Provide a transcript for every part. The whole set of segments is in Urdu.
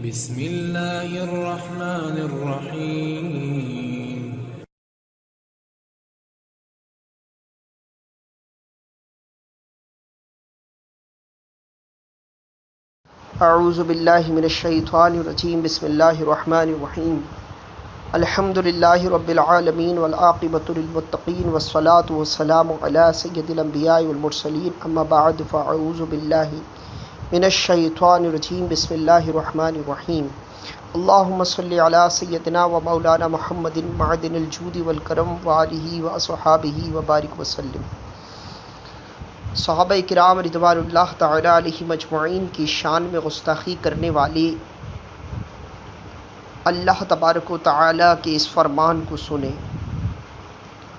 بسم اللہ الرحمن الرحیم۔ اعوذ باللہ من الشیطان الرجیم، بسم اللہ الرحمن الرحیم۔ الحمد للہ رب العالمین والعاقبۃ للمتقین والصلاة والسلام علی سید الانبیاء والمرسلین، اما بعد فاعوذ باللہ من الشیطان الرجیم، بسم اللہ الرحمن الرحیم۔ اللہم صلی علی سیدنا و مولانا محمد معدن الجود والکرم وآلہ واصحابہ وبارک وسلم۔ صحابہ کرام رضوان اللہ تعالی علیہم اجمعین کی شان میں گستاخی کرنے والے اللہ تبارک و تعالی کے اس فرمان کو سنیں۔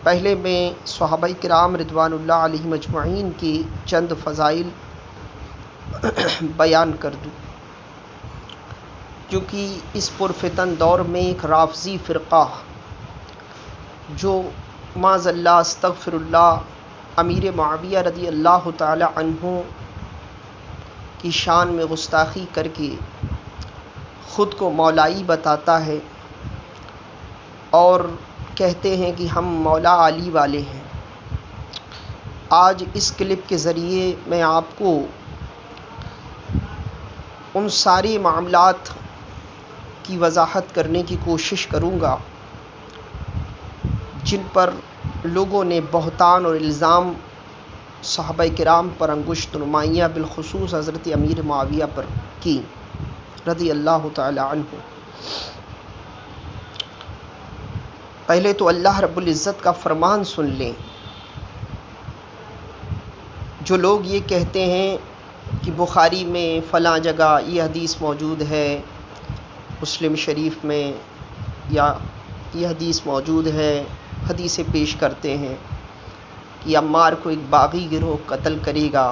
پہلے میں صحابہ کرام رضوان اللہ علیہم اجمعین کے چند فضائل بیان کر دوں، کیونکہ اس پرفتن دور میں ایک رافضی فرقہ جو معاذ اللہ استغفر اللہ امیر معاویہ رضی اللہ تعالی عنہ کی شان میں گستاخی کر کے خود کو مولائی بتاتا ہے اور کہتے ہیں کہ ہم مولا علی والے ہیں۔ آج اس کلپ کے ذریعے میں آپ کو ان سارے معاملات کی وضاحت کرنے کی کوشش کروں گا جن پر لوگوں نے بہتان اور الزام صحابہ کرام پر انگشت نمائیاں بالخصوص حضرت امیر معاویہ پر کی رضی اللہ تعالی عنہ۔ پہلے تو اللہ رب العزت کا فرمان سن لیں۔ جو لوگ یہ کہتے ہیں کہ بخاری میں فلاں جگہ یہ حدیث موجود ہے، مسلم شریف میں یا یہ حدیث موجود ہے، حدیثیں پیش کرتے ہیں کہ عمار کو ایک باغی گروہ قتل کرے گا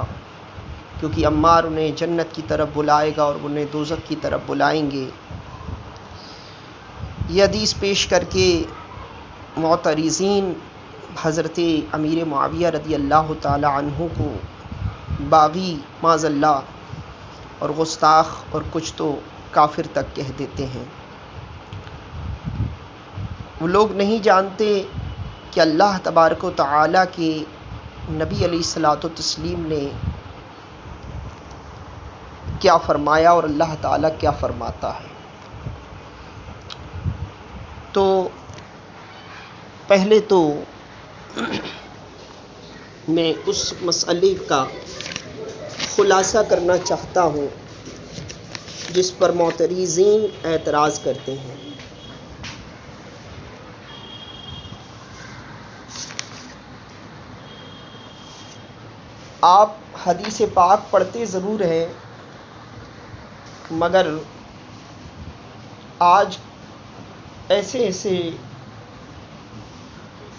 کیونکہ عمار انہیں جنت کی طرف بلائے گا اور انہیں دوزخ کی طرف بلائیں گے۔ یہ حدیث پیش کر کے معترضین حضرت امیر معاویہ رضی اللہ تعالی عنہ کو باغی معاذ اللہ اور گستاخ اور کچھ تو کافر تک کہہ دیتے ہیں۔ وہ لوگ نہیں جانتے کہ اللہ تبارک و تعالیٰ کے نبی علیہ الصلاۃ والتسلیم نے کیا فرمایا اور اللہ تعالیٰ کیا فرماتا ہے۔ تو پہلے تو میں اس مسئلے کا خلاصہ کرنا چاہتا ہوں جس پر معترضین اعتراض کرتے ہیں۔ آپ حدیث پاک پڑھتے ضرور ہیں، مگر آج ایسے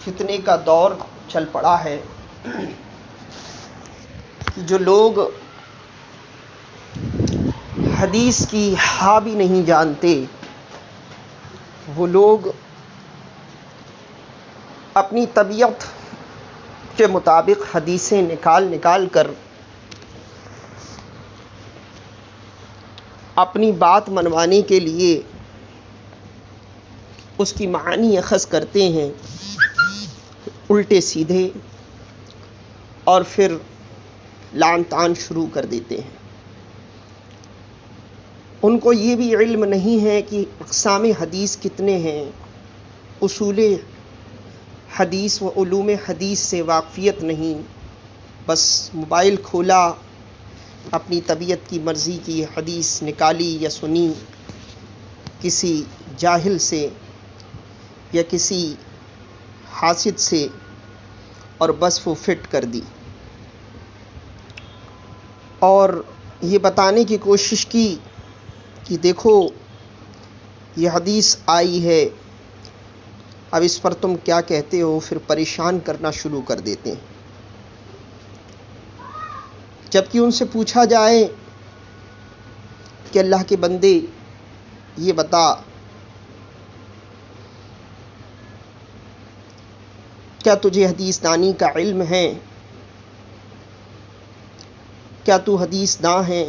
فتنے کا دور چل پڑا ہے کہ جو لوگ حدیث کی ہا بھی نہیں جانتے، وہ لوگ اپنی طبیعت کے مطابق حدیثیں نکال کر اپنی بات منوانے کے لیے اس کی معانی اخذ کرتے ہیں الٹے سیدھے، اور پھر لعن طعن شروع کر دیتے ہیں۔ ان کو یہ بھی علم نہیں ہے کہ اقسام حدیث کتنے ہیں، اصول حدیث و علوم حدیث سے واقفیت نہیں، بس موبائل کھولا، اپنی طبیعت کی مرضی کی حدیث نکالی یا سنی کسی جاہل سے یا کسی حاسد سے اور بس وہ فٹ کر دی، اور یہ بتانے کی کوشش کی کہ دیکھو یہ حدیث آئی ہے، اب اس پر تم کیا کہتے ہو، پھر پریشان کرنا شروع کر دیتے ہیں۔ جبکہ ان سے پوچھا جائے کہ اللہ کے بندے یہ بتا، کیا تجھے حدیث دانی کا علم ہے؟ کیا تو حدیث داں ہے؟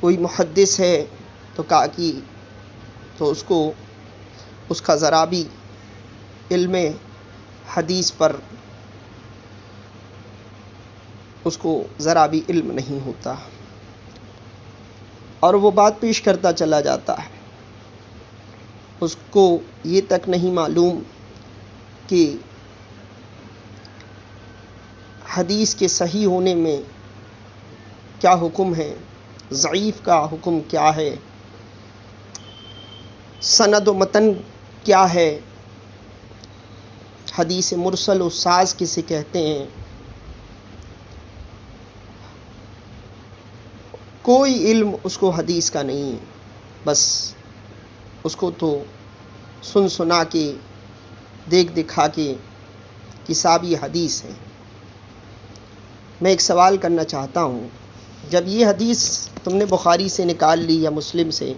کوئی محدث ہے تو کہا کہ تو اس کا ذرا بھی علم حدیث پر اس کو ذرا بھی علم نہیں ہوتا، اور وہ بات پیش کرتا چلا جاتا ہے، اس کو یہ تک نہیں معلوم کہ حدیث کے صحیح ہونے میں کیا حکم ہے، ضعیف کا حکم کیا ہے، سند و متن کیا ہے، حدیث مرسل و شاذ کسے کہتے ہیں، کوئی علم اس کو حدیث کا نہیں ہے، بس اس کو تو سن سنا کے دیکھ دکھا کے کتاب یہ حدیث ہے۔ میں ایک سوال کرنا چاہتا ہوں، جب یہ حدیث تم نے بخاری سے نکال لی یا مسلم سے،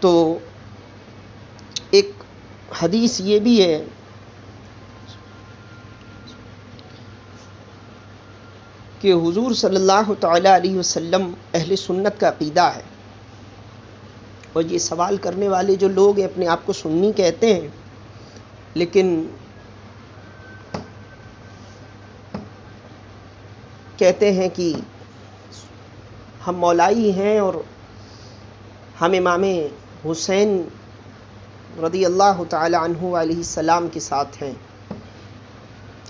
تو ایک حدیث یہ بھی ہے کہ حضور صلی اللہ تعالیٰ علیہ وسلم اہل سنت کا عقیدہ ہے، اور یہ سوال کرنے والے جو لوگ اپنے آپ کو سنی کہتے ہیں، لیکن کہتے ہیں کہ ہم مولائی ہیں اور ہم امام حسین رضی اللہ تعالی عنہ علیہ السلام کے ساتھ ہیں۔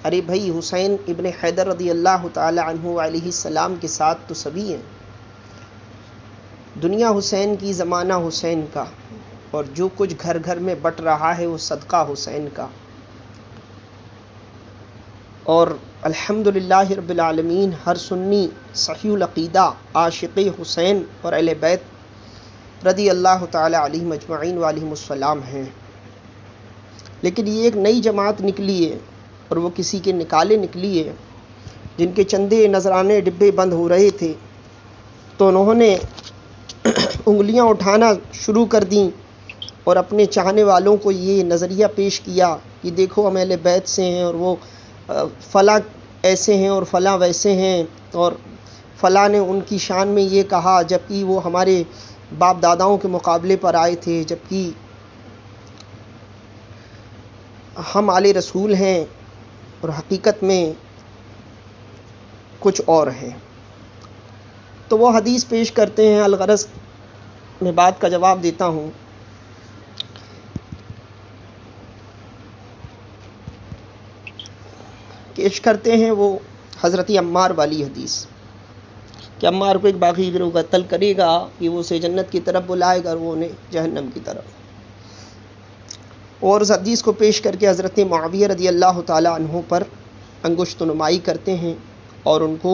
ارے بھائی، حسین ابن حیدر رضی اللہ تعالی عنہ علیہ السلام کے ساتھ تو سبھی ہیں، دنیا حسین کی، زمانہ حسین کا، اور جو کچھ گھر گھر میں بٹ رہا ہے وہ صدقہ حسین کا، اور الحمدللہ رب العالمین ہر سنی صحیح العقیدہ عاشق حسین اور اہل بیت رضی اللہ تعالی علیہم اجمعین وعلیہم السلام ہیں۔ لیکن یہ ایک نئی جماعت نکلی ہے، اور وہ کسی کے نکالے نکلی ہے، جن کے چندے نذرانے ڈبے بند ہو رہے تھے، تو انہوں نے انگلیاں اٹھانا شروع کر دیں اور اپنے چاہنے والوں کو یہ نظریہ پیش کیا کہ دیکھو ہم اہل بیت سے ہیں، اور وہ فلاں ایسے ہیں اور فلاں ویسے ہیں، اور فلاں نے ان کی شان میں یہ کہا، جبکہ وہ ہمارے باپ داداؤں کے مقابلے پر آئے تھے، جبکہ ہم آل رسول ہیں اور حقیقت میں کچھ اور ہیں۔ تو وہ حدیث پیش کرتے ہیں، الغرض میں بات کا جواب دیتا ہوں۔ پیش کرتے ہیں وہ حضرت عمار والی حدیث کہ عمار کو ایک باغی گروہ قتل کرے گا کہ وہ اسے جنت کی طرف بلائے گا اور وہ انہیں جہنم کی طرف، اور اس حدیث کو پیش کر کے حضرت معاویہ رضی اللہ تعالی عنہ پر انگشت نمائی کرتے ہیں اور ان کو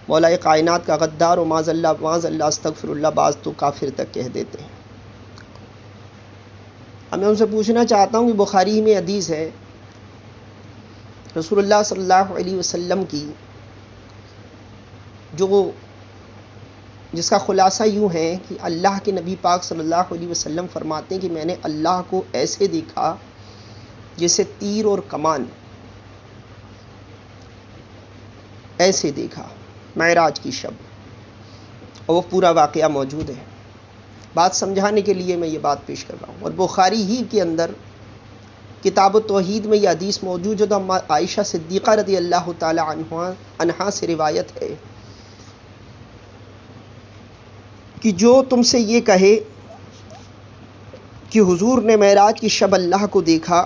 مولا کائنات کا غدار و معاذ اللہ استغفر اللہ، بعض تو کافر تک کہہ دیتے ہیں۔ اب میں ان سے پوچھنا چاہتا ہوں کہ بخاری میں حدیث ہے رسول اللہ صلی اللہ علیہ وسلم کی، جس کا خلاصہ یوں ہے کہ اللہ کے نبی پاک صلی اللہ علیہ وسلم فرماتے ہیں کہ میں نے اللہ کو ایسے دیکھا جیسے تیر اور کمان، ایسے دیکھا معراج کی شب، اور وہ پورا واقعہ موجود ہے۔ بات سمجھانے کے لیے میں یہ بات پیش کر رہا ہوں، اور بخاری ہی کے اندر کتاب التوحید میں یہ حدیث موجود ہے، تو عائشہ صدیقہ رضی اللہ تعالی عنہا سے روایت ہے کہ جو تم سے یہ کہے کہ حضور نے معراج کی شب اللہ کو دیکھا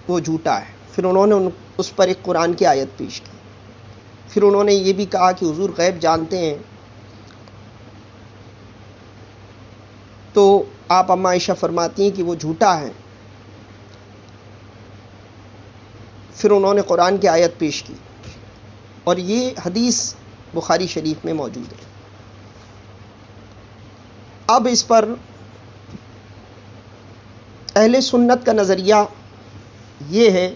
وہ جھوٹا ہے۔ پھر انہوں نے اس پر ایک قرآن کی آیت پیش کی، پھر انہوں نے یہ بھی کہا کہ حضور غیب جانتے ہیں، تو آپ اما عائشہ فرماتی ہیں کہ وہ جھوٹا ہے۔ پھر انہوں نے قرآن کی آیت پیش کی، اور یہ حدیث بخاری شریف میں موجود ہے۔ اب اس پر اہل سنت کا نظریہ یہ ہے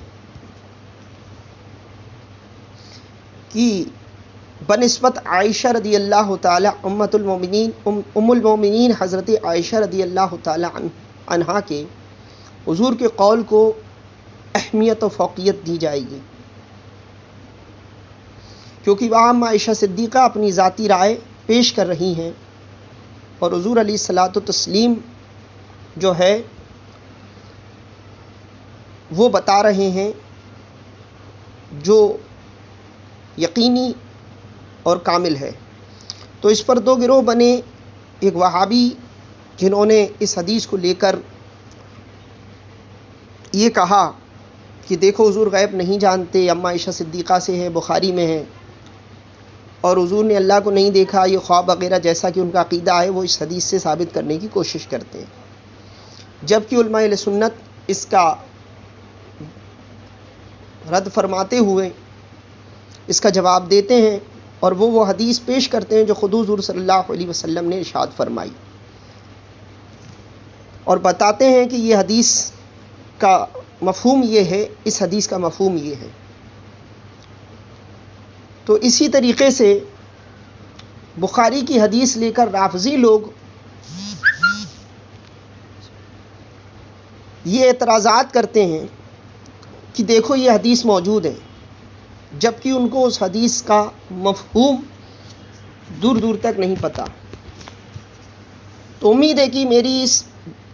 کہ بنسبت عائشہ رضی اللہ تعالی ام المومنین حضرت عائشہ رضی اللہ تعالی عنہا کے حضور کے قول کو اہمیت و فوقیت دی جائے گی، کیونکہ وہاں عائشہ صدیقہ اپنی ذاتی رائے پیش کر رہی ہیں، اور حضور علیہ الصلاۃ والتسلیم جو ہے وہ بتا رہے ہیں جو یقینی اور کامل ہے۔ تو اس پر دو گروہ بنے، ایک وہابی جنہوں نے اس حدیث کو لے کر یہ کہا کہ دیکھو حضور غیب نہیں جانتے، اماں عائشہ صدیقہ سے ہے، بخاری میں ہے، اور حضور نے اللہ کو نہیں دیکھا، یہ خواب وغیرہ جیسا کہ ان کا عقیدہ ہے وہ اس حدیث سے ثابت کرنے کی کوشش کرتے ہیں، جبکہ علماء اہل سنت اس کا رد فرماتے ہوئے اس کا جواب دیتے ہیں، اور وہ حدیث پیش کرتے ہیں جو خود حضور صلی اللہ علیہ وسلم نے ارشاد فرمائی، اور بتاتے ہیں کہ یہ حدیث کا مفہوم یہ ہے، اس حدیث کا مفہوم یہ ہے۔ تو اسی طریقے سے بخاری کی حدیث لے کر رافضی لوگ یہ اعتراضات کرتے ہیں کہ دیکھو یہ حدیث موجود ہے، جبکہ ان کو اس حدیث کا مفہوم دور دور تک نہیں پتہ۔ تو امید ہے کہ میری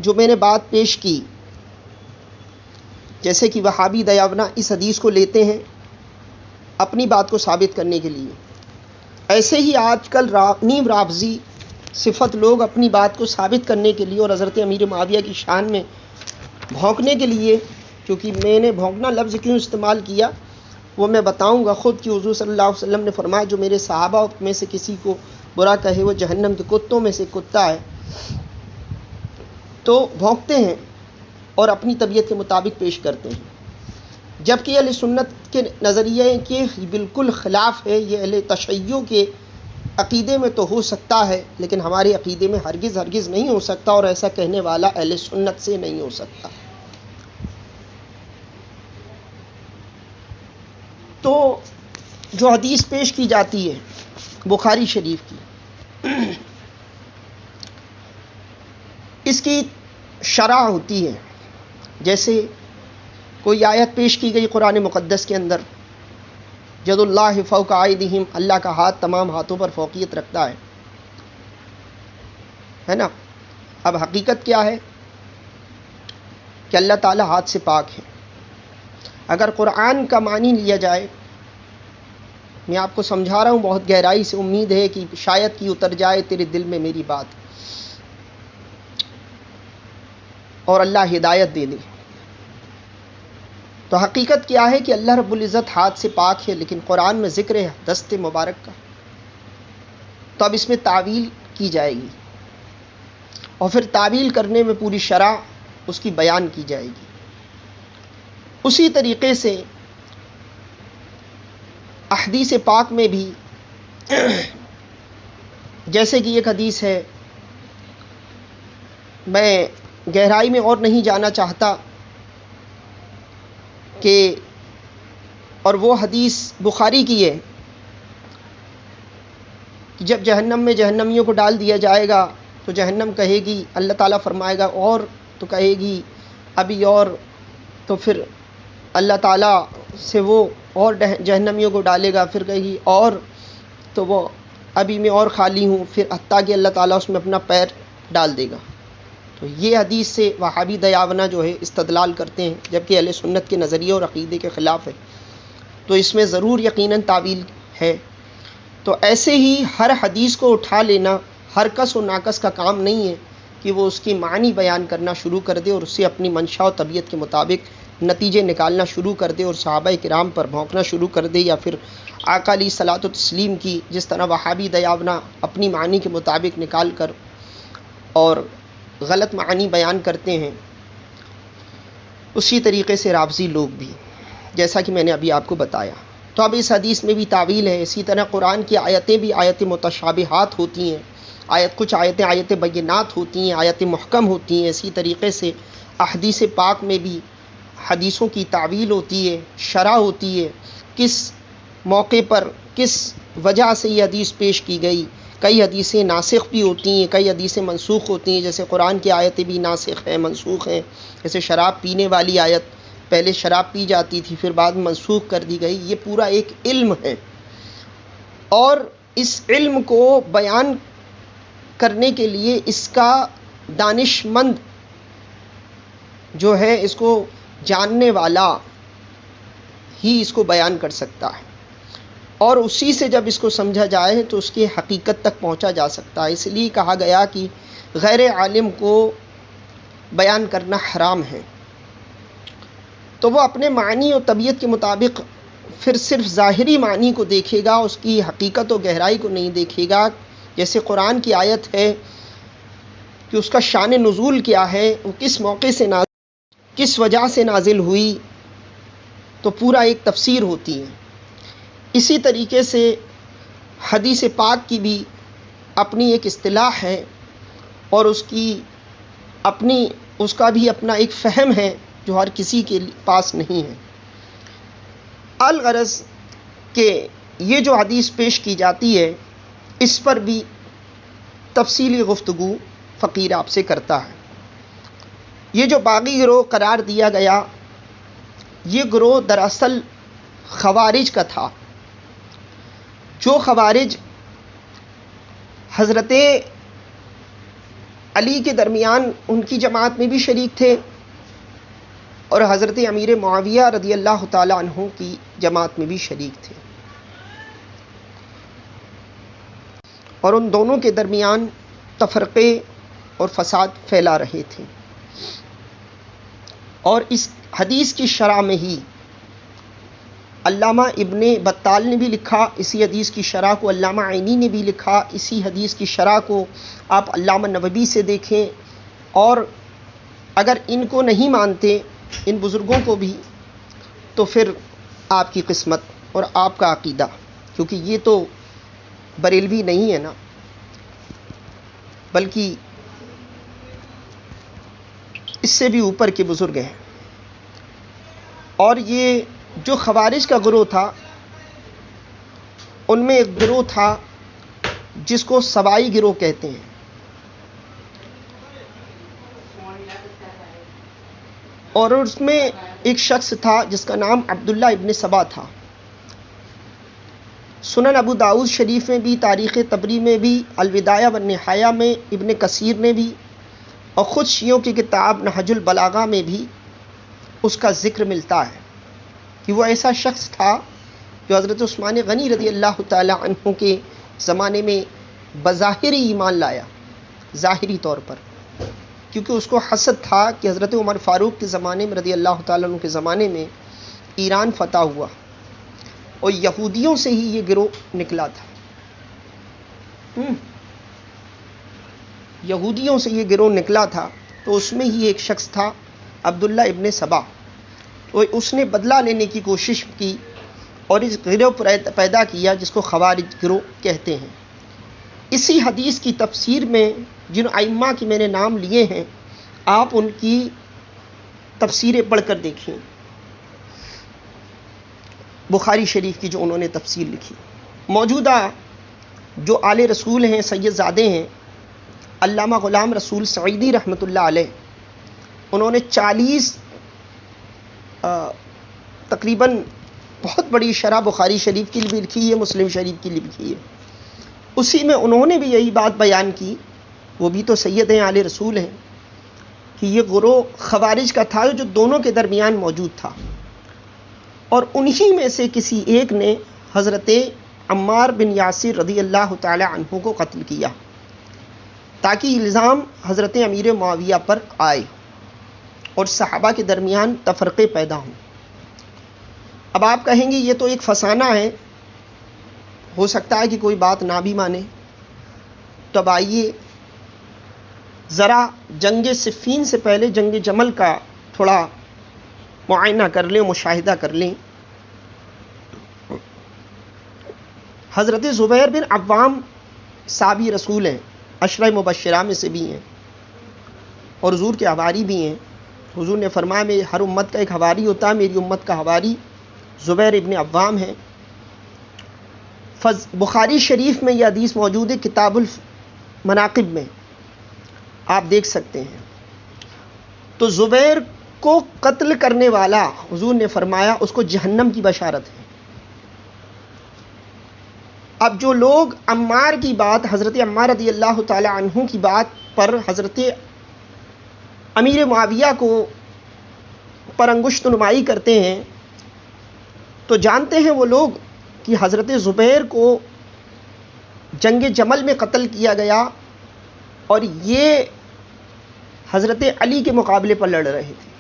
جو میں نے بات پیش کی، جیسے کہ وہابی دیاونا اس حدیث کو لیتے ہیں اپنی بات کو ثابت کرنے کے لیے، ایسے ہی آج کل نیم رافضی صفت لوگ اپنی بات کو ثابت کرنے کے لیے اور حضرت امیر معاویہ کی شان میں بھونکنے کے لیے، کیونکہ میں نے بھونکنا لفظ کیوں استعمال کیا وہ میں بتاؤں گا خود، کہ حضور صلی اللہ علیہ وسلم نے فرمایا جو میرے صحابہ میں سے کسی کو برا کہے وہ جہنم کے کتوں میں سے کتا ہے۔ تو بھونکتے ہیں اور اپنی طبیعت کے مطابق پیش کرتے ہیں، جبکہ اہل سنت کے نظریے کے بالکل خلاف ہے۔ یہ اہل تشیع کے عقیدے میں تو ہو سکتا ہے، لیکن ہمارے عقیدے میں ہرگز نہیں ہو سکتا، اور ایسا کہنے والا اہل سنت سے نہیں ہو سکتا۔ تو جو حدیث پیش کی جاتی ہے بخاری شریف کی، اس کی شرح ہوتی ہے، جیسے کوئی آیت پیش کی گئی قرآن مقدس کے اندر، ید اللہ فوق ایدیہم، اللہ کا ہاتھ تمام ہاتھوں پر فوقیت رکھتا ہے نا۔ اب حقیقت کیا ہے کہ اللہ تعالیٰ ہاتھ سے پاک ہے۔ اگر قرآن کا معنی لیا جائے، میں آپ کو سمجھا رہا ہوں بہت گہرائی سے، امید ہے کہ شاید کہ اتر جائے تیرے دل میں میری بات اور اللہ ہدایت دے دے۔ تو حقیقت کیا ہے کہ اللہ رب العزت ہاتھ سے پاک ہے، لیکن قرآن میں ذکر ہے دست مبارک کا، تو اب اس میں تعویل کی جائے گی، اور پھر تعویل کرنے میں پوری شرح اس کی بیان کی جائے گی۔ اسی طریقے سے احادیث پاک میں بھی، جیسے کہ ایک حدیث ہے، میں گہرائی میں اور نہیں جانا چاہتا کہ، اور وہ حدیث بخاری کی ہے کہ جب جہنم میں جہنمیوں کو ڈال دیا جائے گا تو جہنم کہے گی، اللہ تعالیٰ فرمائے گا اور، تو کہے گی ابھی اور، تو پھر اللہ تعالیٰ سے وہ اور جہنمیوں کو ڈالے گا، پھر کہے گی اور، تو وہ ابھی میں اور خالی ہوں، پھر حتیٰ کہ اللہ تعالیٰ اس میں اپنا پیر ڈال دے گا۔ تو یہ حدیث سے وہابی دیاونا جو ہے استدلال کرتے ہیں، جبکہ اہل سنت کے نظریے اور عقیدے کے خلاف ہے، تو اس میں ضرور یقیناً تعویل ہے۔ تو ایسے ہی ہر حدیث کو اٹھا لینا ہر کس و ناکس کا کام نہیں ہے کہ وہ اس کی معنی بیان کرنا شروع کر دے اور اس سے اپنی منشا و طبیعت کے مطابق نتیجے نکالنا شروع کر دے اور صحابہ کرام پر بھونکنا شروع کر دے، یا پھر آقا علیہ الصلوۃ والتسلیم کی جس طرح وہابی دیاونا اپنی معنی کے مطابق نکال کر اور غلط معنی بیان کرتے ہیں، اسی طریقے سے رافضی لوگ بھی، جیسا کہ میں نے ابھی آپ کو بتایا۔ تو اب اس حدیث میں بھی تعویل ہے۔ اسی طرح قرآن کی آیتیں بھی آیت متشابہات ہوتی ہیں، کچھ آیتیں آیت بینات ہوتی ہیں، آیت محکم ہوتی ہیں۔ اسی طریقے سے احادیث پاک میں بھی حدیثوں کی تعویل ہوتی ہے، شرح ہوتی ہے، کس موقع پر کس وجہ سے یہ حدیث پیش کی گئی۔ کئی حدیثیں ناسخ بھی ہوتی ہیں، کئی حدیثیں منسوخ ہوتی ہیں، جیسے قرآن کی آیتیں بھی ناسخ ہیں، منسوخ ہیں۔ جیسے شراب پینے والی آیت، پہلے شراب پی جاتی تھی، پھر بعد میں منسوخ کر دی گئی۔ یہ پورا ایک علم ہے، اور اس علم کو بیان کرنے کے لیے اس کا دانش مند جو ہے، اس کو جاننے والا ہی اس کو بیان کر سکتا ہے، اور اسی سے جب اس کو سمجھا جائے تو اس کی حقیقت تک پہنچا جا سکتا ہے۔ اس لیے کہا گیا کہ غیر عالم کو بیان کرنا حرام ہے، تو وہ اپنے معنی اور طبیعت کے مطابق پھر صرف ظاہری معنی کو دیکھے گا، اس کی حقیقت و گہرائی کو نہیں دیکھے گا۔ جیسے قرآن کی آیت ہے کہ اس کا شان نزول کیا ہے، وہ کس موقع سے نازل، کس وجہ سے نازل ہوئی، تو پورا ایک تفسیر ہوتی ہے۔ اسی طریقے سے حدیث پاک کی بھی اپنی ایک اصطلاح ہے، اور اس کا بھی اپنا ایک فہم ہے جو ہر کسی کے پاس نہیں ہے۔ الغرض کہ یہ جو حدیث پیش کی جاتی ہے، اس پر بھی تفصیلی گفتگو فقیر آپ سے کرتا ہے۔ یہ جو باغی گروہ قرار دیا گیا، یہ گروہ دراصل خوارج کا تھا، جو خوارج حضرت علی کے درمیان ان کی جماعت میں بھی شریک تھے، اور حضرت امیر معاویہ رضی اللہ تعالی عنہ کی جماعت میں بھی شریک تھے، اور ان دونوں کے درمیان تفرقے اور فساد پھیلا رہے تھے۔ اور اس حدیث کی شرح میں ہی علامہ ابن بطال نے بھی لکھا، اسی حدیث کی شرح کو علامہ عینی نے بھی لکھا، اسی حدیث کی شرح کو آپ علامہ نووی سے دیکھیں، اور اگر ان کو نہیں مانتے، ان بزرگوں کو بھی، تو پھر آپ کی قسمت اور آپ کا عقیدہ، کیونکہ یہ تو بریلوی نہیں ہے نا، بلکہ اس سے بھی اوپر کے بزرگ ہیں۔ اور یہ جو خوارج کا گروہ تھا، ان میں ایک گروہ تھا جس کو سبائی گروہ کہتے ہیں، اور اس میں ایک شخص تھا جس کا نام عبداللہ ابن سبا تھا۔ سنن ابو داؤد شریف میں بھی، تاریخ طبری میں بھی، الوداع والنہایہ میں ابن کثیر نے بھی، اور خود شیعوں کی کتاب نہج البلاغہ میں بھی اس کا ذکر ملتا ہے کہ وہ ایسا شخص تھا جو حضرت عثمان غنی رضی اللہ تعالی عنہ کے زمانے میں بظاہر ایمان لایا، ظاہری طور پر، کیونکہ اس کو حسد تھا کہ حضرت عمر فاروق کے زمانے میں رضی اللہ تعالیٰ عنہ کے زمانے میں ایران فتح ہوا، اور یہودیوں سے ہی یہ گروہ نکلا تھا، یہودیوں سے یہ گروہ نکلا تھا، تو اس میں ہی ایک شخص تھا عبداللہ ابن سبا، تو اس نے بدلہ لینے کی کوشش کی اور اس گروہ پیدا کیا جس کو خوارج گروہ کہتے ہیں۔ اسی حدیث کی تفسیر میں جن ائمہ کی میں نے نام لیے ہیں، آپ ان کی تفسیریں پڑھ کر دیکھیں، بخاری شریف کی جو انہوں نے تفسیر لکھی۔ موجودہ جو آل رسول ہیں، سید زادے ہیں، علامہ غلام رسول سعیدی رحمۃ اللہ علیہ، انہوں نے 40 تقریباً بہت بڑی شرح بخاری شریف کی بھی لکھی ہے، مسلم شریف کی بھی لکھی ہے، اسی میں انہوں نے بھی یہی بات بیان کی، وہ بھی تو سید ہیں، آل رسول ہیں، کہ یہ گروہ خوارج کا تھا جو دونوں کے درمیان موجود تھا، اور انہی میں سے کسی ایک نے حضرت عمار بن یاسر رضی اللہ تعالی عنہ کو قتل کیا، تاکہ الزام حضرت امیر معاویہ پر آئے اور صحابہ کے درمیان تفرقے پیدا ہوں۔ اب آپ کہیں گے یہ تو ایک فسانہ ہے، ہو سکتا ہے کہ کوئی بات نہ بھی مانے، تو اب آئیے ذرا جنگ صفین سے پہلے جنگ جمل کا تھوڑا معائنہ کر لیں، مشاہدہ کر لیں۔ حضرت زبیر بن عوام صحابی رسول ہیں، عشرہ مبشرہ میں سے بھی ہیں، اور حضور کے حواری بھی ہیں۔ حضور نے فرمایا میں ہر امت کا ایک حواری ہوتا ہے، میری امت کا حواری زبیر ابن عوام ہے۔ بخاری شریف میں یہ حدیث موجود ہے، کتاب المناقب میں آپ دیکھ سکتے ہیں۔ تو زبیر کو قتل کرنے والا حضور نے فرمایا اس کو جہنم کی بشارت ہے۔ اب جو لوگ عمار کی بات، حضرت عمار رضی اللہ تعالی عنہ کی بات پر حضرت امیر معاویہ کو پر انگشت نمائی کرتے ہیں، تو جانتے ہیں وہ لوگ کہ حضرت زبیر کو جنگ جمل میں قتل کیا گیا اور یہ حضرت علی کے مقابلے پر لڑ رہے تھے۔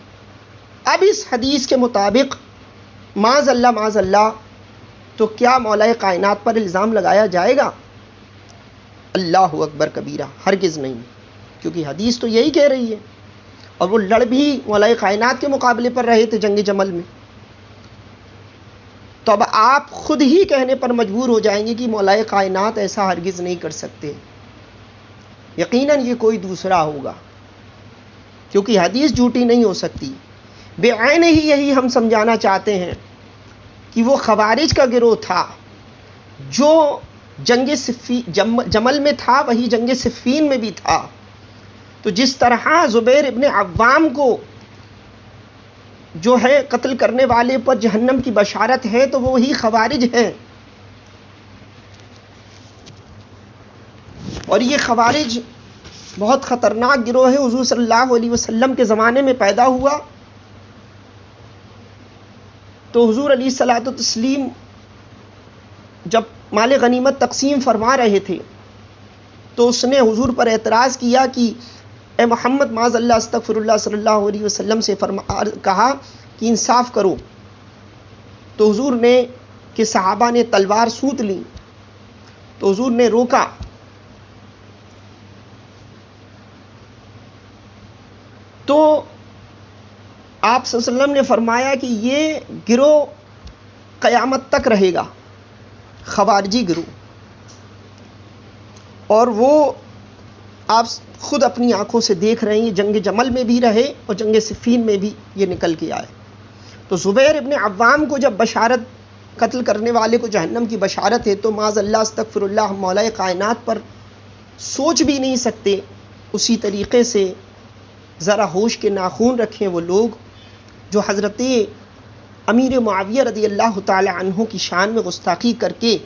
اب اس حدیث کے مطابق معاذ اللہ تو کیا مولا کائنات پر الزام لگایا جائے گا؟ اللہ اکبر کبیرہ، ہرگز نہیں، کیونکہ حدیث تو یہی کہہ رہی ہے، اور وہ لڑ بھی مولا کائنات کے مقابلے پر رہے تھے جنگ جمل میں۔ تو اب آپ خود ہی کہنے پر مجبور ہو جائیں گے کہ مولا کائنات ایسا ہرگز نہیں کر سکتے، یقیناً یہ کوئی دوسرا ہوگا، کیونکہ حدیث جھوٹی نہیں ہو سکتی۔ بے عین ہی یہی ہم سمجھانا چاہتے ہیں کہ وہ خوارج کا گروہ تھا جو جنگ جمل میں تھا، وہی جنگ صفین میں بھی تھا۔ تو جس طرح زبیر ابن عوام کو جو ہے قتل کرنے والے پر جہنم کی بشارت ہے، تو وہ وہی خوارج ہیں، اور یہ خوارج بہت خطرناک گروہ ہے، حضور صلی اللہ علیہ وسلم کے زمانے میں پیدا ہوا۔ تو حضور علیہ الصلوۃ والتسلیم جب مال غنیمت تقسیم فرما رہے تھے تو اس نے حضور پر اعتراض کیا کہ اے محمد معاذ اللہ استغفر اللہ صلی اللہ علیہ وسلم سے کہا کہ انصاف کرو۔ تو حضور نے کہ صحابہ نے تلوار سوت لی، تو حضور نے روکا، تو آپ صلی اللہ علیہ وسلم نے فرمایا کہ یہ گروہ قیامت تک رہے گا، خوارجی گروہ، اور وہ آپ خود اپنی آنکھوں سے دیکھ رہے ہیں، جنگ جمل میں بھی رہے اور جنگ صفین میں بھی یہ نکل کے آئے۔ تو زبیر ابن عوام کو جب بشارت، قتل کرنے والے کو جہنم کی بشارت ہے، تو معاذ اللہ استغفر اللہ، ہم مولا کائنات پر سوچ بھی نہیں سکتے۔ اسی طریقے سے ذرا ہوش کے ناخون رکھیں وہ لوگ جو حضرت امیر معاویہ رضی اللہ تعالی عنہ کی شان میں گستاخی کر کے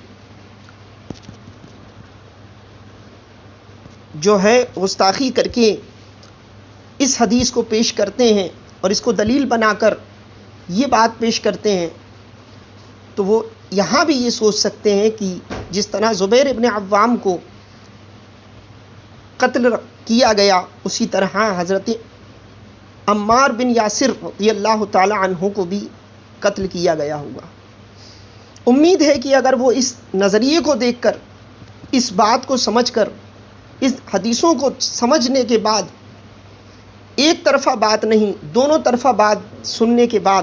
اس حدیث کو پیش کرتے ہیں اور اس کو دلیل بنا کر یہ بات پیش کرتے ہیں، تو وہ یہاں بھی یہ سوچ سکتے ہیں کہ جس طرح زبیر ابن عوام کو قتل کیا گیا، اسی طرح حضرت عمار بن یاسر رضی اللہ تعالی عنہ کو بھی قتل کیا گیا ہوگا۔ امید ہے کہ اگر وہ اس نظریے کو دیکھ کر، اس بات کو سمجھ کر، اس حدیثوں کو سمجھنے کے بعد، ایک طرفہ بات نہیں، دونوں طرفہ بات سننے کے بعد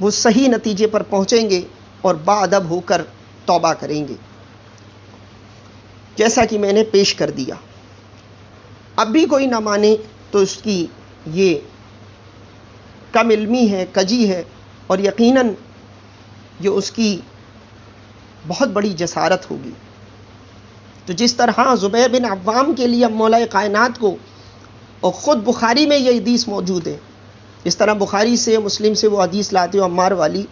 وہ صحیح نتیجے پر پہنچیں گے اور باادب ہو کر توبہ کریں گے، جیسا کہ میں نے پیش کر دیا۔ اب بھی کوئی نہ مانے تو اس کی یہ کم علمی ہے، کجی ہے، اور یقیناً یہ اس کی بہت بڑی جسارت ہوگی۔ تو جس طرح زبیر بن عوام کے لیے مولا کائنات کو، اور خود بخاری میں یہ حدیث موجود ہے، اس طرح بخاری سے، مسلم سے وہ حدیث لاتے ہو عمار والی،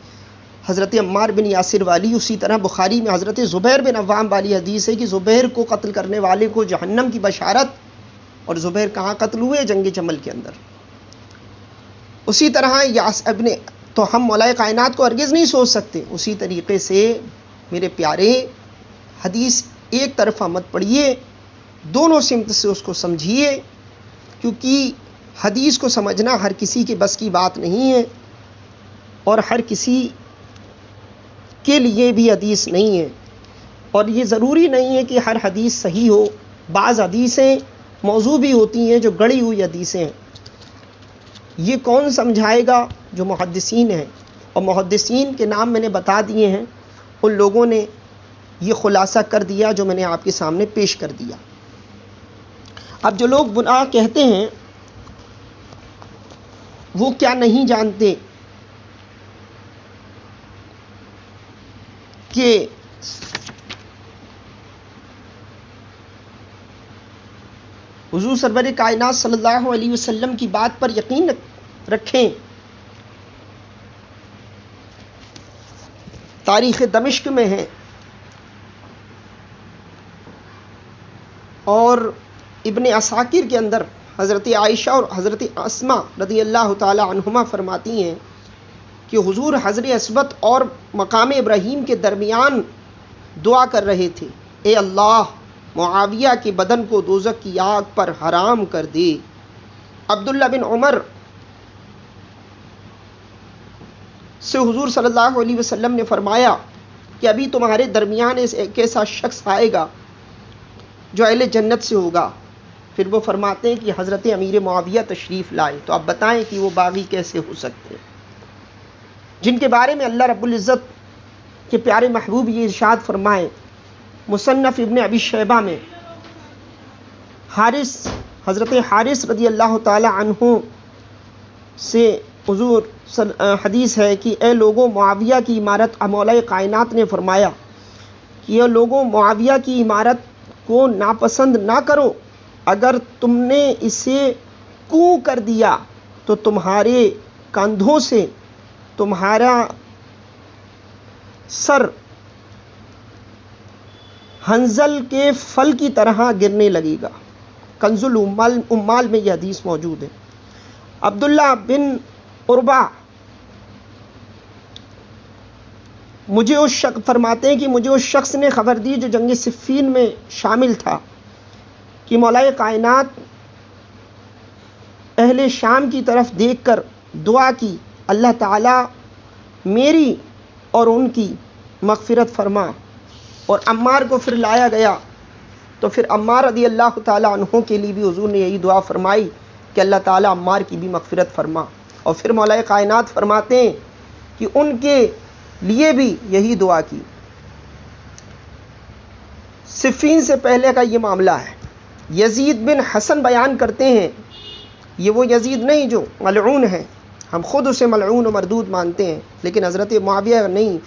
حضرت عمار بن یاسر والی، اسی طرح بخاری میں حضرت زبیر بن عوام والی حدیث ہے کہ زبیر کو قتل کرنے والے کو جہنم کی بشارت، اور زبیر کہاں قتل ہوئے؟ جنگ جمل کے اندر۔ اسی طرح تو ہم مولا کائنات کو ہرگز نہیں سوچ سکتے۔ اسی طریقے سے میرے پیارے، حدیث ایک طرفہ مت پڑھیے، دونوں سمت سے اس کو سمجھیے، کیونکہ حدیث کو سمجھنا ہر کسی کے بس کی بات نہیں ہے، اور ہر کسی کے لیے بھی حدیث نہیں ہے، اور یہ ضروری نہیں ہے کہ ہر حدیث صحیح ہو۔ بعض حدیثیں موضوع بھی ہوتی ہیں جو گڑی ہوئی حدیثیں ہیں۔ یہ کون سمجھائے گا؟ جو محدثین ہیں، اور محدثین کے نام میں نے بتا دیے ہیں، ان لوگوں نے یہ خلاصہ کر دیا جو میں نے آپ کے سامنے پیش کر دیا۔ اب جو لوگ گناہ کہتے ہیں وہ کیا نہیں جانتے کہ حضور سرور کائنات صلی اللہ علیہ وسلم کی بات پر یقین رکھیں۔ تاریخ دمشق میں ہے اور ابن عساکر کے اندر حضرت عائشہ اور حضرت اسما رضی اللہ تعالی عنہما فرماتی ہیں کہ حضور حضر اسود اور مقام ابراہیم کے درمیان دعا کر رہے تھے، اے اللہ معاویہ کے بدن کو دوزخ کی آگ پر حرام کر دے۔ عبداللہ بن عمر سے حضور صلی اللہ علیہ وسلم نے فرمایا کہ ابھی تمہارے درمیان ایک ایسا شخص آئے گا جو اہل جنت سے ہوگا۔ پھر وہ فرماتے ہیں کہ حضرت امیر معاویہ تشریف لائے، تو اب بتائیں کہ وہ باغی کیسے ہو سکتے ہیں، جن کے بارے میں اللہ رب العزت کے پیارے محبوب یہ ارشاد فرمائے مصنف ابن ابی شیبہ میں حضرت حارث رضی اللہ تعالی عنہ سے حضور حدیث ہے کہ اے لوگوں معاویہ کی عمارت، مولا کائنات نے فرمایا کہ یہ لوگوں معاویہ کی عمارت کو ناپسند نہ کرو، اگر تم نے اسے کو کر دیا تو تمہارے کندھوں سے تمہارا سر حنظل کے پھل کی طرح گرنے لگے گا۔ کنز العمال میں یہ حدیث موجود ہے۔ عبداللہ بن عربہ فرماتے ہیں کہ مجھے اس شخص نے خبر دی جو جنگ صفین میں شامل تھا کہ مولا کائنات اہل شام کی طرف دیکھ کر دعا کی، اللہ تعالیٰ میری اور ان کی مغفرت فرما، اور عمار کو پھر لایا گیا تو پھر عمار رضی اللہ تعالیٰ عنہ کے لیے بھی حضور نے یہی دعا فرمائی کہ اللہ تعالیٰ عمار کی بھی مغفرت فرما، اور پھر مولا کائنات فرماتے ہیں کہ ان کے لیے بھی یہی دعا کی۔ صفین سے پہلے کا یہ معاملہ ہے۔ یزید بن حسن بیان کرتے ہیں، یہ وہ یزید نہیں جو ملعون ہے، ہم خود اسے ملعون و مردود مانتے ہیں، لیکن حضرت معاویہ نہیں۔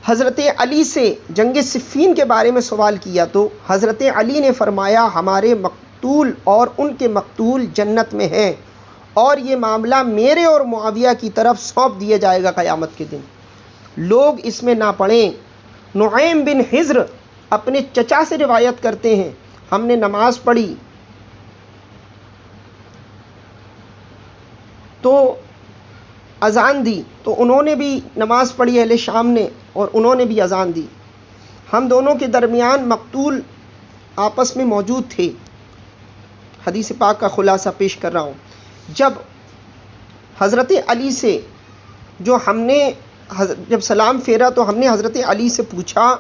حضرت علی سے جنگ صفین کے بارے میں سوال کیا تو حضرت علی نے فرمایا ہمارے مقتول اور ان کے مقتول جنت میں ہیں، اور یہ معاملہ میرے اور معاویہ کی طرف سونپ دیا جائے گا قیامت کے دن، لوگ اس میں نہ پڑیں۔ نعیم بن حجر اپنے چچا سے روایت کرتے ہیں، ہم نے نماز پڑھی تو اذان دی، تو انہوں نے بھی نماز پڑھی اہل شام نے، اور انہوں نے بھی اذان دی، ہم دونوں کے درمیان مقتول آپس میں موجود تھے۔ حدیث پاک کا خلاصہ پیش کر رہا ہوں۔ جب حضرت علی سے جب سلام پھیرا تو ہم نے حضرت علی سے پوچھا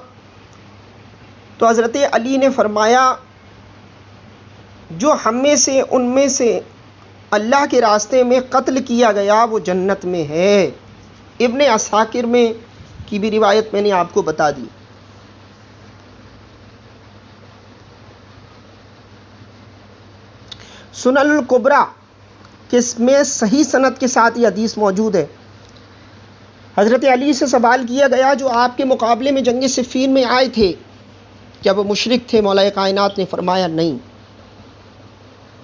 تو حضرت علی نے فرمایا جو ہم میں سے ان میں سے اللہ کے راستے میں قتل کیا گیا وہ جنت میں ہے۔ ابن عساکر میں کی بھی روایت میں نے آپ کو بتا دی۔ سنن الکبریٰ میں صحیح سند کے ساتھ یہ حدیث موجود ہے۔ حضرت علی سے سوال کیا گیا جو آپ کے مقابلے میں جنگ صفین میں آئے تھے، کیا وہ مشرک تھے؟ مولا کائنات نے فرمایا نہیں،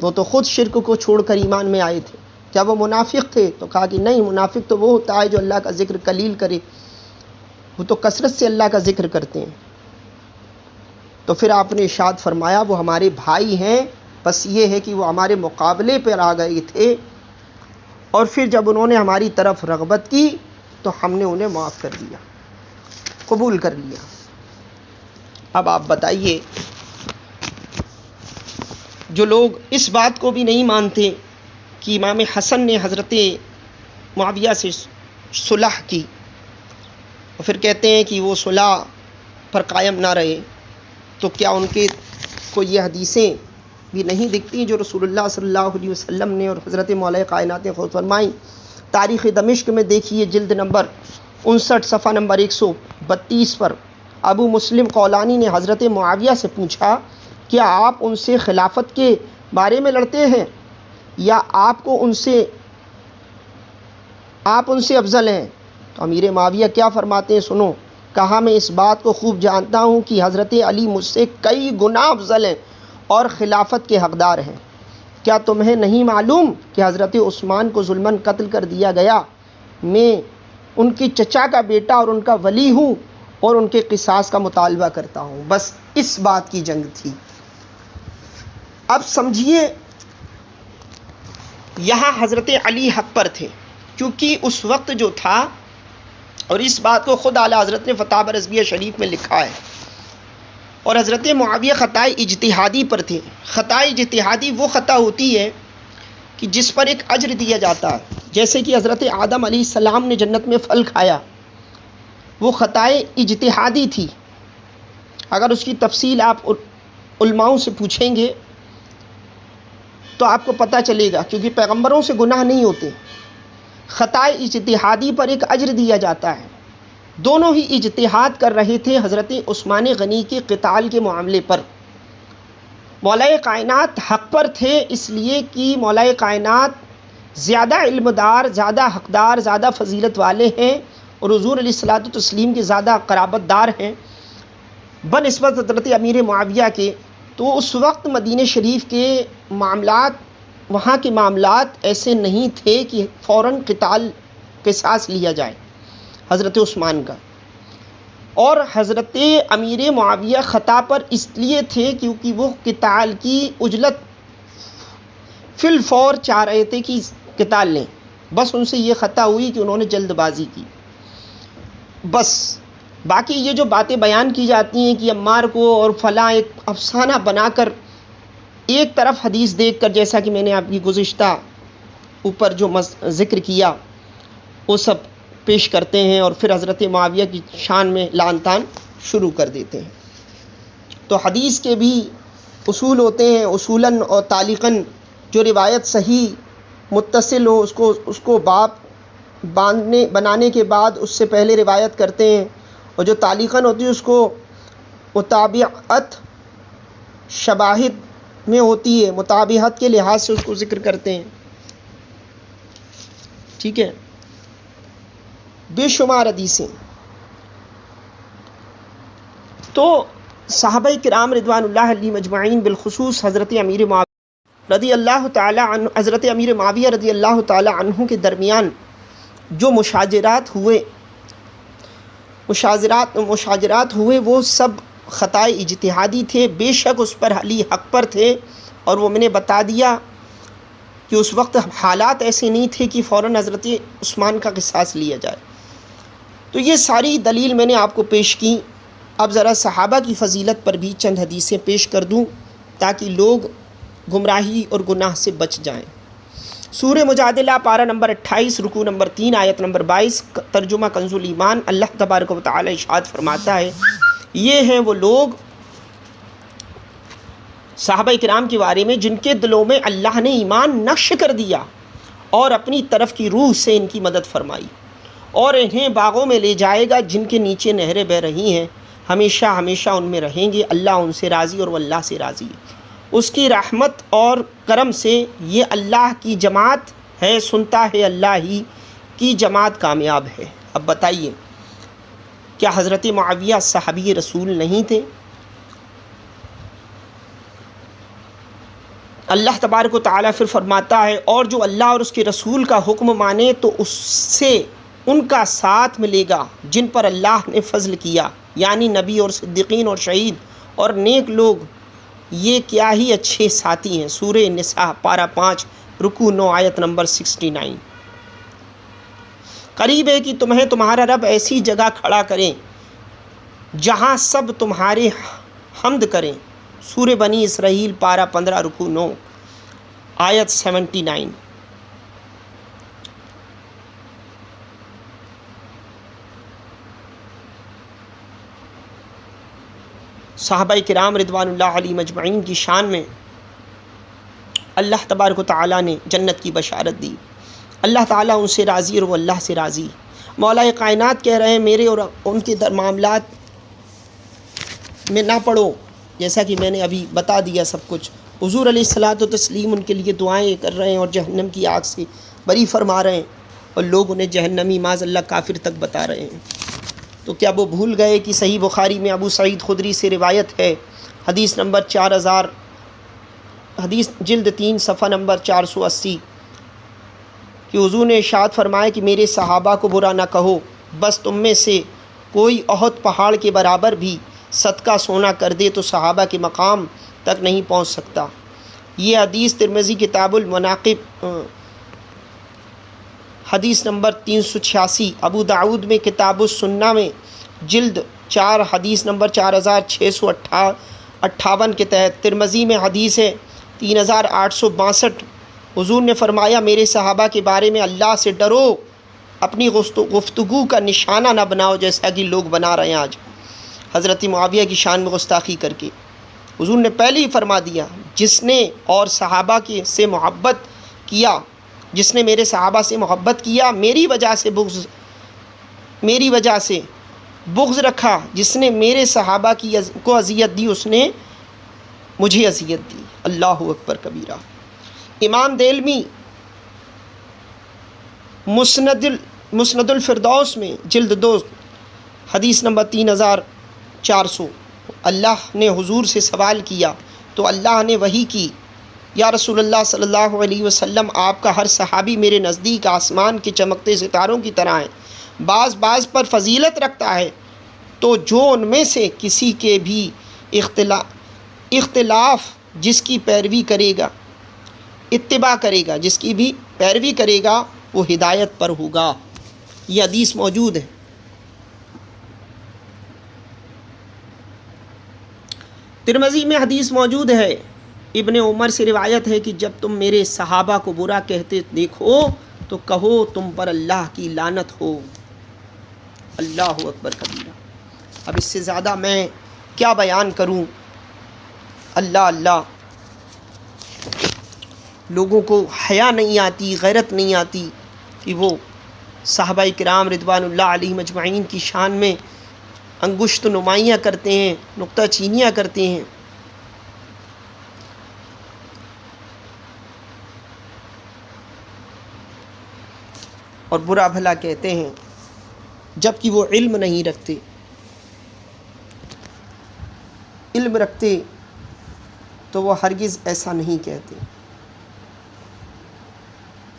وہ تو خود شرک کو چھوڑ کر ایمان میں آئے تھے۔ کیا وہ منافق تھے؟ تو کہا کہ نہیں، منافق تو وہ ہوتا ہے جو اللہ کا ذکر قلیل کرے، وہ تو کثرت سے اللہ کا ذکر کرتے ہیں۔ تو پھر آپ نے ارشاد فرمایا وہ ہمارے بھائی ہیں، بس یہ ہے کہ وہ ہمارے مقابلے پر آ گئے تھے، اور پھر جب انہوں نے ہماری طرف رغبت کی تو ہم نے انہیں معاف کر دیا، قبول کر لیا۔ اب آپ بتائیے، جو لوگ اس بات کو بھی نہیں مانتے کہ امام حسن نے حضرت معاویہ سے صلح کی، اور پھر کہتے ہیں کہ وہ صلح پر قائم نہ رہے، تو کیا ان کے کو یہ حدیثیں بھی نہیں دکھتی جو رسول اللہ صلی اللہ علیہ وسلم نے اور حضرت مولا کائنات نے خود فرمائیں؟ تاریخ دمشق میں دیکھیے، جلد نمبر 59 صفحہ نمبر 132 پر ابو مسلم قولانی نے حضرت معاویہ سے پوچھا کیا آپ ان سے خلافت کے بارے میں لڑتے ہیں یا آپ ان سے افضل ہیں؟ تو امیر معاویہ کیا فرماتے ہیں سنو، کہا میں اس بات کو خوب جانتا ہوں کہ حضرت علی مجھ سے کئی گنا افضل ہیں اور خلافت کے حقدار ہیں۔ کیا تمہیں نہیں معلوم کہ حضرت عثمان کو ظلماً قتل کر دیا گیا؟ میں ان کے چچا کا بیٹا اور ان کا ولی ہوں اور ان کے قصاص کا مطالبہ کرتا ہوں۔ بس اس بات کی جنگ تھی۔ اب سمجھیے یہاں حضرت علی حق پر تھے، کیونکہ اس وقت جو تھا، اور اس بات کو خود اعلیٰ حضرت نے فتاوی رضویہ شریف میں لکھا ہے، اور حضرت معاویہ خطائے اجتہادی پر تھے۔ خطائے اجتہادی وہ خطا ہوتی ہے کہ جس پر ایک اجر دیا جاتا ہے، جیسے کہ حضرت آدم علیہ السلام نے جنت میں پھل کھایا، وہ خطائے اجتہادی تھی۔ اگر اس کی تفصیل آپ علماؤں سے پوچھیں گے تو آپ کو پتہ چلے گا، کیونکہ پیغمبروں سے گناہ نہیں ہوتے۔ خطائے اجتہادی پر ایک اجر دیا جاتا ہے۔ دونوں ہی اجتہاد کر رہے تھے حضرت عثمان غنی کے قتال کے معاملے پر۔ مولا کائنات حق پر تھے، اس لیے کہ مولا کائنات زیادہ علم دار، زیادہ حقدار، زیادہ فضیلت والے ہیں، اور حضور علیہ الصلوۃ والتسلیم کے زیادہ قرابت دار ہیں بنسبت حضرت امیر معاویہ کے۔ تو اس وقت مدینہ شریف کے معاملات، وہاں کے معاملات ایسے نہیں تھے کہ فوراً قتال قصاص لیا جائے حضرت عثمان کا۔ اور حضرت امیر معاویہ خطا پر اس لیے تھے کیونکہ وہ قتال کی عجلت فی الفور چاہ رہے تھے کہ قتال لیں، بس ان سے یہ خطا ہوئی کہ انہوں نے جلد بازی کی بس۔ باقی یہ جو باتیں بیان کی جاتی ہیں کہ عمار کو اور فلاں ایک افسانہ بنا کر ایک طرف حدیث دیکھ کر، جیسا کہ میں نے آپ کی گزشتہ اوپر جو ذکر کیا وہ سب پیش کرتے ہیں، اور پھر حضرت معاویہ کی شان میں لعن طعن شروع کر دیتے ہیں۔ تو حدیث کے بھی اصول ہوتے ہیں، اصولاً اور تعلیقاً۔ جو روایت صحیح متصل ہو اس کو باب بنانے کے بعد اس سے پہلے روایت کرتے ہیں، اور جو تعلیقاً ہوتی ہے اس کو مطابعت شواہد میں ہوتی ہے، مطابعت کے لحاظ سے اس کو ذکر کرتے ہیں۔ ٹھیک ہے، بے شمار حدیثیں۔ تو صحابہ کرام رضوان اللہ علیہم اجمعین، بالخصوص حضرت امیر معاویہ رضی اللہ تعالی عنہ، حضرت امیر معاویہ رضی اللہ تعالی عنہ کے درمیان جو مشاجرات ہوئے وہ سب خطائے اجتہادی تھے۔ بے شک اس پر علی حق پر تھے، اور وہ میں نے بتا دیا کہ اس وقت حالات ایسے نہیں تھے کہ فوراً حضرت عثمان کا قصاص لیا جائے۔ تو یہ ساری دلیل میں نے آپ کو پیش کی۔ اب ذرا صحابہ کی فضیلت پر بھی چند حدیثیں پیش کر دوں تاکہ لوگ گمراہی اور گناہ سے بچ جائیں۔ سورہ مجادلہ پارہ نمبر 28 رکوع نمبر 3 آیت نمبر 22، ترجمہ کنز الایمان۔ اللہ تبارک و تعالی ارشاد فرماتا ہے، یہ ہیں وہ لوگ صحابہ کرام کے بارے میں جن کے دلوں میں اللہ نے ایمان نقش کر دیا اور اپنی طرف کی روح سے ان کی مدد فرمائی، اور انہیں باغوں میں لے جائے گا جن کے نیچے نہریں بہہ رہی ہیں، ہمیشہ ہمیشہ ان میں رہیں گے، اللہ ان سے راضی اور وہ اللہ سے راضی ہے۔ اس کی رحمت اور کرم سے یہ اللہ کی جماعت ہے، سنتا ہے اللہ ہی کی جماعت کامیاب ہے۔ اب بتائیے، کیا حضرت معاویہ صحابی رسول نہیں تھے؟ اللہ تبارک و تعالیٰ پھر فرماتا ہے، اور جو اللہ اور اس کے رسول کا حکم مانے تو اس سے ان کا ساتھ ملے گا جن پر اللہ نے فضل کیا، یعنی نبی اور صدیقین اور شہید اور نیک لوگ، یہ کیا ہی اچھے ساتھی ہیں۔ سورہ نساء پارہ 5 رکوع 9 آیت نمبر 69۔ قریب ہے کہ تمہیں تمہارا رب ایسی جگہ کھڑا کریں جہاں سب تمہارے حمد کریں۔ سورہ بنی اسرائیل پارہ 15 رکوع 9 آیت 79۔ صحابہ کرام رضوان اللہ علیہم اجمعین کی شان میں اللہ تبارک و تعالیٰ نے جنت کی بشارت دی۔ اللہ تعالیٰ ان سے راضی اور وہ اللہ سے راضی۔ مولا کائنات کہہ رہے ہیں میرے اور ان کے معاملات میں نہ پڑو، جیسا کہ میں نے ابھی بتا دیا سب کچھ۔ حضور علیہ الصلوۃ والتسلیم ان کے لیے دعائیں کر رہے ہیں اور جہنم کی آگ سے بری فرما رہے ہیں، اور لوگ انہیں جہنمی معاذ اللہ کافر تک بتا رہے ہیں۔ تو کیا وہ بھول گئے کہ صحیح بخاری میں ابو سعید خدری سے روایت ہے، حدیث نمبر 4000، حدیث جلد 3 صفحہ نمبر 480، کہ حضور نے ارشاد فرمایا کہ میرے صحابہ کو برا نہ کہو، بس تم میں سے کوئی احد پہاڑ کے برابر بھی صدقہ سونا کر دے تو صحابہ کے مقام تک نہیں پہنچ سکتا۔ یہ حدیث ترمذی کتاب المناقب حدیث نمبر 386، ابو داؤد میں کتاب السنہ میں جلد 4 حدیث نمبر 4658 کے تحت، ترمذی میں حدیث ہے 3862۔ حضور نے فرمایا میرے صحابہ کے بارے میں اللہ سے ڈرو، اپنی گفتگو کا نشانہ نہ بناؤ جیسا کہ لوگ بنا رہے ہیں آج، حضرت معاویہ کی شان میں گستاخی کر کے۔ حضور نے پہلے ہی فرما دیا جس نے اور صحابہ سے محبت کیا، جس نے میرے صحابہ سے محبت کیا، میری وجہ سے بغض رکھا، جس نے میرے صحابہ کو اذیت دی اس نے مجھے اذیت دی۔ اللہ اکبر کبیرہ۔ امام دہلوی مسند الفردوس میں جلد 2 حدیث نمبر 3400، اللہ نے حضور سے سوال کیا تو اللہ نے وحی کی، یا رسول اللہ صلی اللہ علیہ وسلم آپ کا ہر صحابی میرے نزدیک آسمان کے چمکتے ستاروں کی طرح ہے، بعض پر فضیلت رکھتا ہے، تو جو ان میں سے کسی کے بھی اختلاف جس کی پیروی کرے گا، اتباع کرے گا، جس کی بھی پیروی کرے گا وہ ہدایت پر ہوگا۔ یہ حدیث موجود ہے۔ ترمذی میں حدیث موجود ہے، ابن عمر سے روایت ہے کہ جب تم میرے صحابہ کو برا کہتے دیکھو تو کہو تم پر اللہ کی لعنت ہو۔ اللہ اکبر کبیرہ۔ اب اس سے زیادہ میں کیا بیان کروں؟ اللہ، لوگوں کو حیا نہیں آتی، غیرت نہیں آتی کہ وہ صحابہ کرام رضوان اللہ علیہم اجمعین کی شان میں انگشت نمائیاں کرتے ہیں، نکتہ چینیاں کرتے ہیں۔ اور برا بھلا کہتے ہیں، جبکہ وہ علم نہیں رکھتے۔ علم رکھتے تو وہ ہرگز ایسا نہیں کہتے۔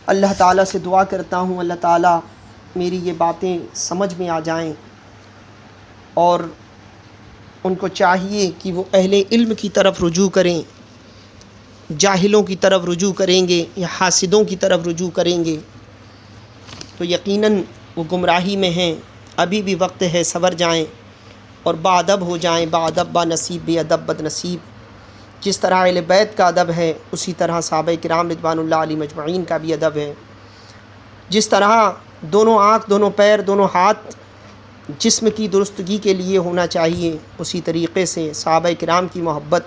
اللہ تعالیٰ سے دعا کرتا ہوں اللہ تعالیٰ میری یہ باتیں سمجھ میں آ جائیں، اور ان کو چاہیے کہ وہ اہل علم کی طرف رجوع کریں، جاہلوں کی طرف رجوع کریں گے یا حاسدوں کی طرف رجوع کریں گے تو یقیناً وہ گمراہی میں ہیں۔ ابھی بھی وقت ہے، سنور جائیں اور باادب ہو جائیں، باادب با نصیب، بے ادب بد نصیب۔ جس طرح اہل بیت کا ادب ہے اسی طرح صحابہ کرام رضوان اللہ علیہم اجمعین کا بھی ادب ہے۔ جس طرح دونوں آنکھ، دونوں پیر، دونوں ہاتھ جسم کی درستگی کے لیے ہونا چاہیے، اسی طریقے سے صحابہ کرام کی محبت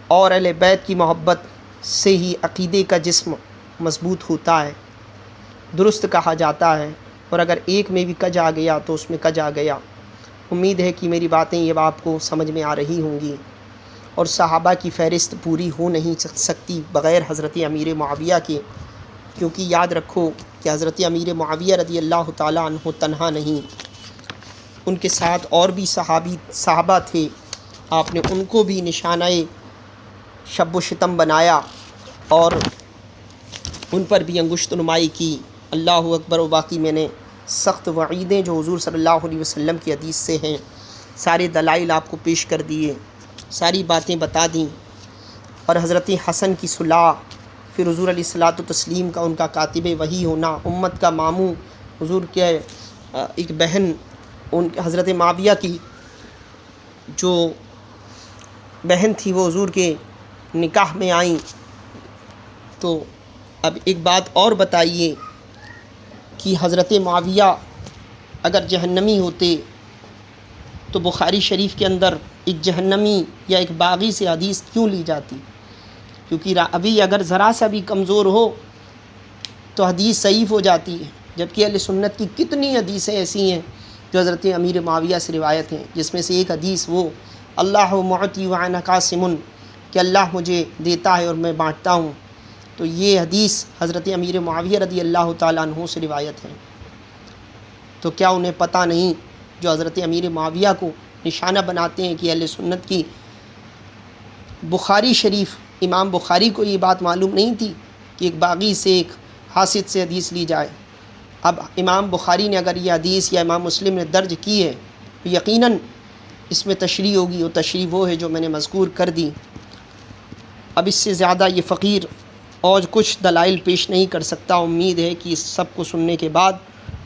اور اہل بیت کی محبت سے ہی عقیدے کا جسم مضبوط ہوتا ہے، درست کہا جاتا ہے، اور اگر ایک میں بھی کج آ گیا تو اس میں کج آ گیا۔ امید ہے کہ میری باتیں یہ آپ کو سمجھ میں آ رہی ہوں گی، اور صحابہ کی فہرست پوری ہو نہیں سکتی بغیر حضرت امیر معاویہ کے، کیونکہ یاد رکھو کہ حضرت امیر معاویہ رضی اللہ تعالیٰ عنہ تنہا نہیں، ان کے ساتھ اور بھی صحابہ تھے، آپ نے ان کو بھی نشانہ شب و شتم بنایا اور ان پر بھی انگشت نمائی کی۔ اللہ اکبر۔ و باقی میں نے سخت وعیدیں جو حضور صلی اللہ علیہ وسلم کی حدیث سے ہیں، سارے دلائل آپ کو پیش کر دیے، ساری باتیں بتا دیں، اور حضرت حسن کی صلح، پھر حضور علیہ الصلوۃ والتسلیم کا ان کا کاتب وحی ہونا، امت کا ماموں، حضور کے ایک بہن ان حضرت معاویہ کی جو بہن تھی وہ حضور کے نکاح میں آئیں۔ تو اب ایک بات اور بتائیے کہ حضرت معاویہ اگر جہنمی ہوتے تو بخاری شریف کے اندر ایک جہنمی یا ایک باغی سے حدیث کیوں لی جاتی؟ کیونکہ ابھی اگر ذرا سا بھی کمزور ہو تو حدیث ضعیف ہو جاتی ہے، جبکہ اہل سنت کی کتنی حدیثیں ایسی ہیں جو حضرت امیر معاویہ سے روایت ہیں، جس میں سے ایک حدیث وہ اللہ معطی وانا قاسم، کہ اللہ مجھے دیتا ہے اور میں بانٹتا ہوں، تو یہ حدیث حضرت امیر معاویہ رضی اللہ تعالیٰ عنہ سے روایت ہے۔ تو کیا انہیں پتہ نہیں جو حضرت امیر معاویہ کو نشانہ بناتے ہیں کہ اہل سنت کی بخاری شریف، امام بخاری کو یہ بات معلوم نہیں تھی کہ ایک باغی سے، ایک حاسد سے حدیث لی جائے؟ اب امام بخاری نے اگر یہ حدیث یا امام مسلم نے درج کی ہے تو یقیناً اس میں تشریح ہوگی، اور تشریح وہ ہے جو میں نے مذکور کر دی۔ اب اس سے زیادہ یہ فقیر اور کچھ دلائل پیش نہیں کر سکتا۔ امید ہے کہ اس سب کو سننے کے بعد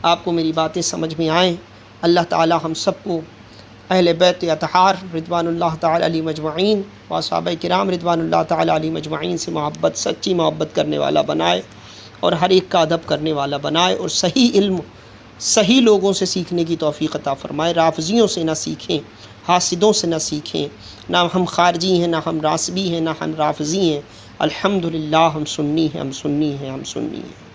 آپ کو میری باتیں سمجھ میں آئیں۔ اللہ تعالی ہم سب کو اہل بیت اطہار رضوان اللہ تعالی علیہ مجمعین و صحابہ کرام رضوان اللہ تعالی علیہ مجمعین سے محبت، سچی محبت کرنے والا بنائے اور ہر ایک کا ادب کرنے والا بنائے، اور صحیح علم صحیح لوگوں سے سیکھنے کی توفیق عطا فرمائے۔ رافضیوں سے نہ سیکھیں، حاسدوں سے نہ سیکھیں، نہ ہم خارجی ہیں، نہ ہم راسبی ہیں، نہ ہم رافضی ہیں۔ الحمدللہ ہم سنی ہیں، ہم سنی ہیں، ہم سنی ہیں۔